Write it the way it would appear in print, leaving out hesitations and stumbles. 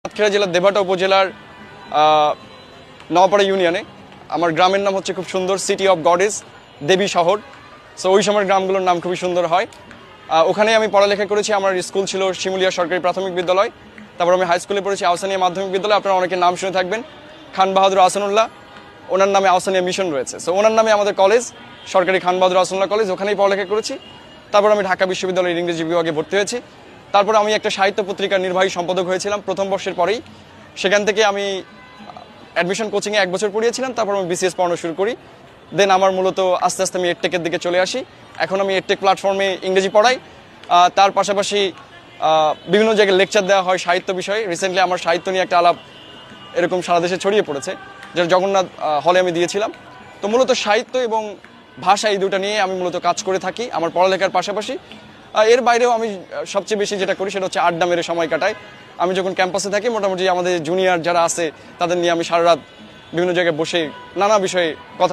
সাতক্ষীরা জেলার দেবহাটা উপজেলার নওপাড়া ইউনিয়নে। আমার গ্রামের নাম হচ্ছে খুব সুন্দর, সিটি অফ গডেস, দেবী শহর। সো ওই সময়ের গ্রামগুলোর নাম খুবই সুন্দর হয়। ওখানে আমি পড়ালেখা করেছি। আমার স্কুল ছিল শিমুলিয়া সরকারি প্রাথমিক বিদ্যালয়। তারপর আমি হাই স্কুলে পড়েছি আহসানিয়া মাধ্যমিক বিদ্যালয়। আপনারা অনেকের নাম শুনে থাকবেন, খান বাহাদুর আহসানুল্লাহ, ওনার নামে আহসানিয়া মিশন রয়েছে। সো ওনার নামে আমাদের কলেজ সরকারি খান বাহাদুর আহসানুল্লাহ কলেজ, ওখানেই পড়ালেখা করেছি। তারপর আমি ঢাকা বিশ্ববিদ্যালয়ের ইংরেজি বিভাগে ভর্তি হয়েছি। তারপর আমি একটা সাহিত্য পত্রিকার নির্বাহী সম্পাদক হয়েছিলাম প্রথম বর্ষের পরেই। সেখান থেকে আমি অ্যাডমিশন কোচিংয়ে 1 বছর পড়িয়েছিলাম। তারপর আমি বিসিএস পড়ানো শুরু করি। দেন আমার মূলত আস্তে আস্তে আমি এডটেকের দিকে চলে আসি। এখন আমি এডটেক প্ল্যাটফর্মে ইংরেজি পড়াই। তার পাশাপাশি বিভিন্ন জায়গায় লেকচার দেওয়া হয় সাহিত্য বিষয়ে। রিসেন্টলি আমার সাহিত্য নিয়ে একটা আলাপ এরকম সারা দেশে ছড়িয়ে পড়েছে, যেটা জগন্নাথ হলে আমি দিয়েছিলাম। তো মূলত সাহিত্য এবং ভাষা এই দুটো নিয়ে আমি মূলত কাজ করে থাকি আমার পড়ালেখার পাশাপাশি। এর বাইরেও আমি সবচেয়ে বেশি যেটা করি সেটা হচ্ছে আড্ডা মেরে সময় কাটাই। আমি যখন ক্যাম্পাসে থাকি মোটামুটি আমাদের জুনিয়র যারা আছে তাদের নিয়ে আমি সারা রাত বিভিন্ন জায়গায় বসে নানা বিষয়ে কথা